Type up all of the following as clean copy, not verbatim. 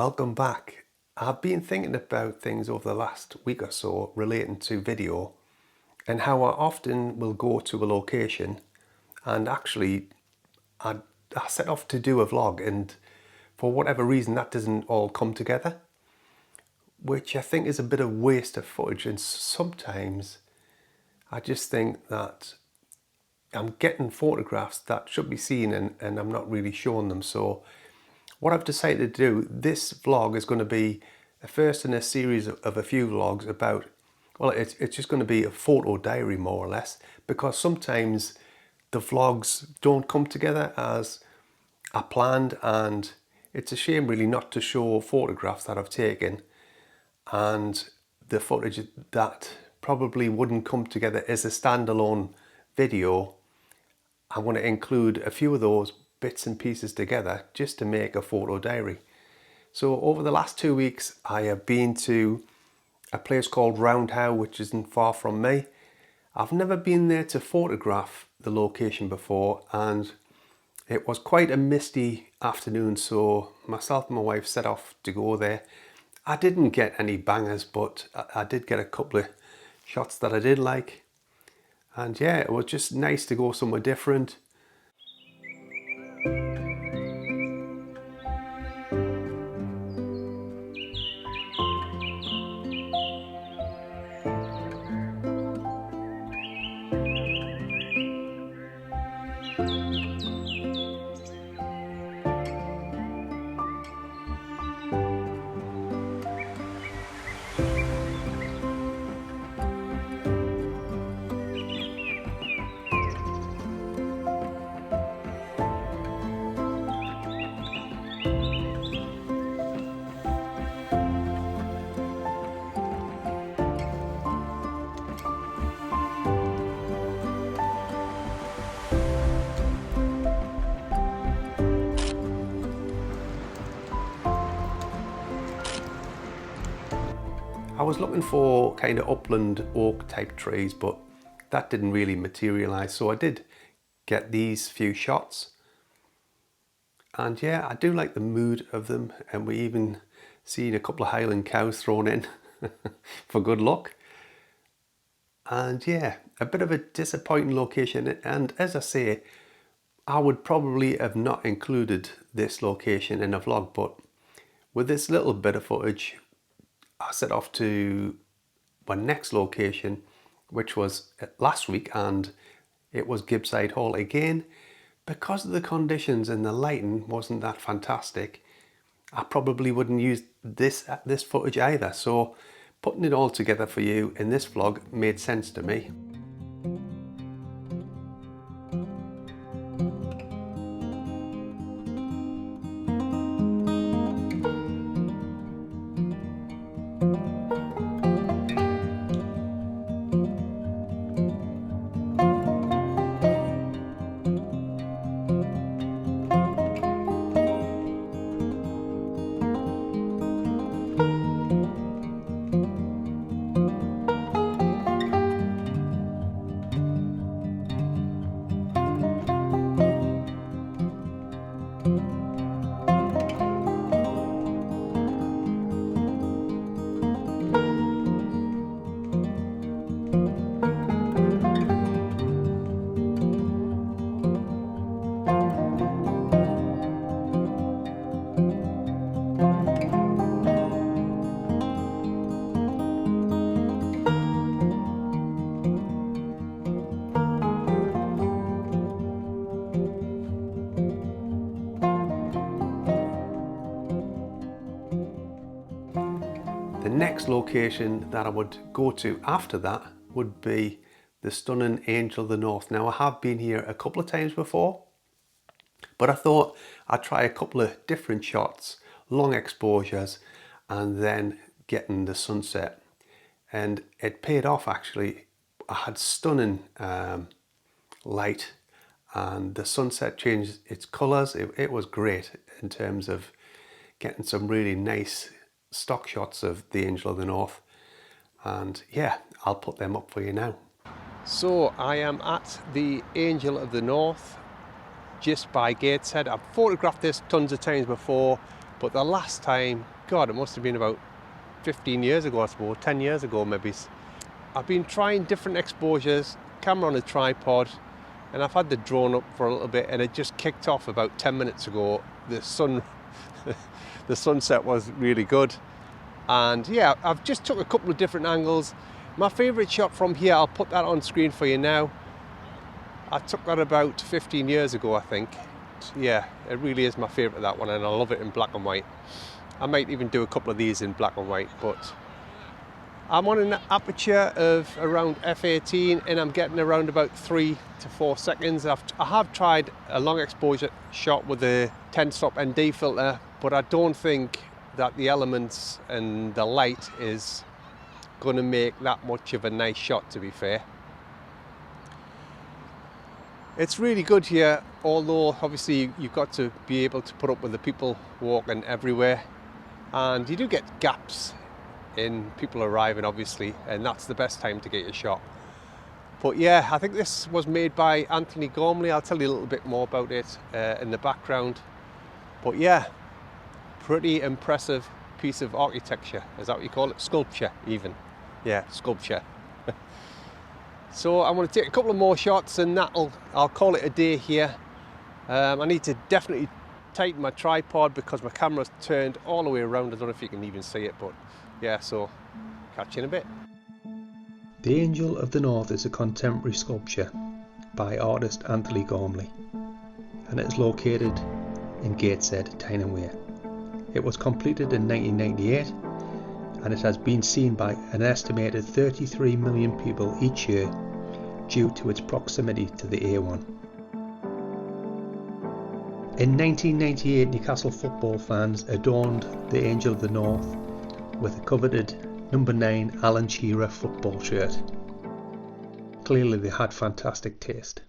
Welcome back. I've been thinking about things over the last week or so relating to video and how I often will go to a location and actually I set off to do a vlog, and for whatever reason that doesn't all come together, which I think is a bit of waste of footage. And sometimes I just think that I'm getting photographs that should be seen and I'm not really showing them. So what I've decided to do, this vlog is going to be the first in a series of a few vlogs about, well, it's just going to be a photo diary more or less, because sometimes the vlogs don't come together as I planned, and it's a shame really not to show photographs that I've taken and the footage that probably wouldn't come together as a standalone video. I want to include a few of those bits and pieces together just to make a photo diary. So over the last 2 weeks I have been to a place called RoundHow, which isn't far from me. I've never been there to photograph the location before, and it was quite a misty afternoon, so myself and my wife set off to go there. I didn't get any bangers, but I did get a couple of shots that I did like. And yeah, it was just nice to go somewhere different. I was looking for kind of upland oak type trees, but that didn't really materialise, so I did get these few shots. And yeah, I do like the mood of them, and we even seen a couple of Highland cows thrown in for good luck. And yeah, a bit of a disappointing location, and as I say, I would probably have not included this location in a vlog, but with this little bit of footage I set off to my next location, which was last week, and it was Gibside Hall again. Because of the conditions and the lighting wasn't that fantastic, I probably wouldn't use this footage either. So putting it all together for you in this vlog made sense to me. The next location that I would go to after that would be the stunning Angel of the North. Now, I have been here a couple of times before, but I thought I'd try a couple of different shots, long exposures, and then getting the sunset. And it paid off actually. I had stunning light, and the sunset changed its colours. It was great in terms of getting some really nice stock shots of the Angel of the North, and yeah, I'll put them up for you now. So I am at the Angel of the North just by Gateshead. I've photographed this tons of times before, But the last time, God, it must have been about 15 years ago, I suppose, 10 years ago maybe. I've been trying different exposures, camera on a tripod, and I've had the drone up for a little bit, and it just kicked off about 10 minutes ago. The sunset was really good. And yeah, I've just took a couple of different angles. My favourite shot from here, I'll put that on screen for you now. I took that about 15 years ago, I think. Yeah, it really is my favourite, that one, and I love it in black and white. I might even do a couple of these in black and white, but I'm on an aperture of around f/18 and I'm getting around about 3 to 4 seconds. I have tried a long exposure shot with a 10-stop ND filter, but I don't think that the elements and the light is going to make that much of a nice shot, to be fair. It's really good here, although obviously you've got to be able to put up with the people walking everywhere, and you do get gaps in people arriving, obviously, and that's the best time to get your shot. But yeah, I think this was made by Antony Gormley. I'll tell you a little bit more about it in the background. But yeah, pretty impressive piece of architecture. Is that what you call it? Sculpture, even. Yeah, sculpture. So I'm going to take a couple of more shots and I'll call it a day here. I need to definitely tighten my tripod because my camera's turned all the way around. I don't know if you can even see it, but yeah, so catch you in a bit. The Angel of the North is a contemporary sculpture by artist Antony Gormley, and it is located in Gateshead, Tyne. It was completed in 1998, and it has been seen by an estimated 33 million people each year due to its proximity to the A1. In 1998, Newcastle football fans adorned the Angel of the North with a coveted number 9 Alan Shearer football shirt. Clearly they had fantastic taste.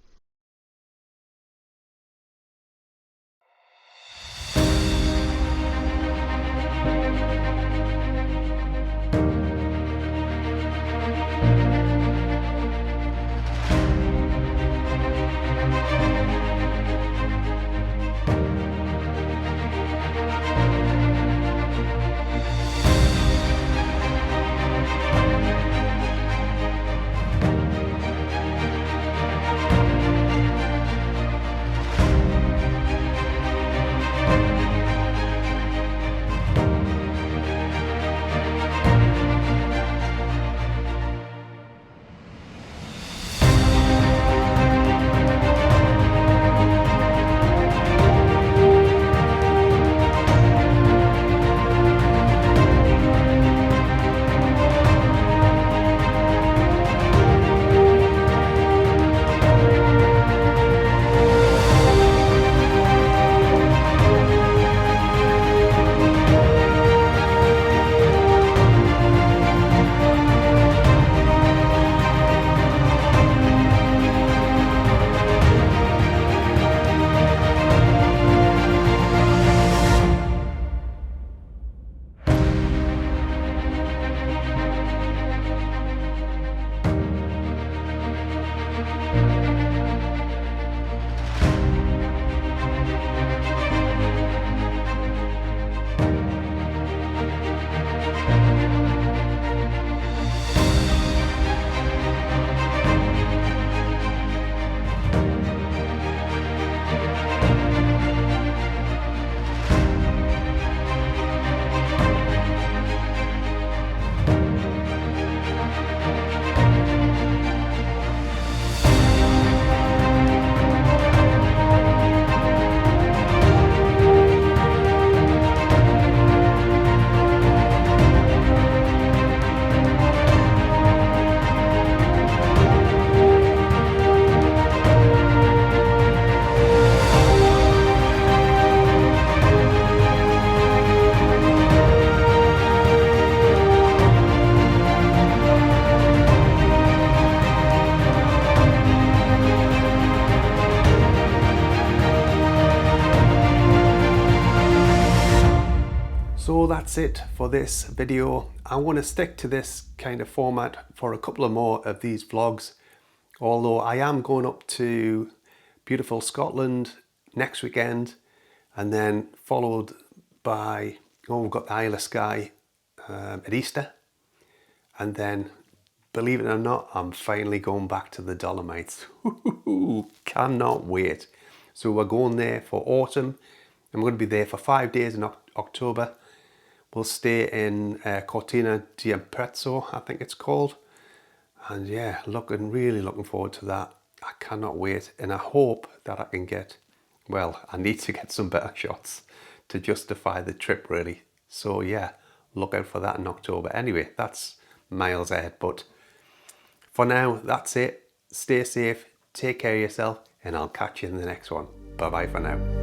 So that's it for this video. I want to stick to this kind of format for a couple of more of these vlogs, although I am going up to beautiful Scotland next weekend and then followed by, we've got the Isle of Skye at Easter. And then, believe it or not, I'm finally going back to the Dolomites. Cannot wait. So we're going there for autumn. And we're going to be there for 5 days in October. We'll stay in Cortina d'Ampezzo, I think it's called. And yeah, really looking forward to that. I cannot wait. And I hope that I can get, well, I need to get some better shots to justify the trip really. So yeah, look out for that in October. Anyway, that's miles ahead. But for now, that's it. Stay safe, take care of yourself, and I'll catch you in the next one. Bye bye for now.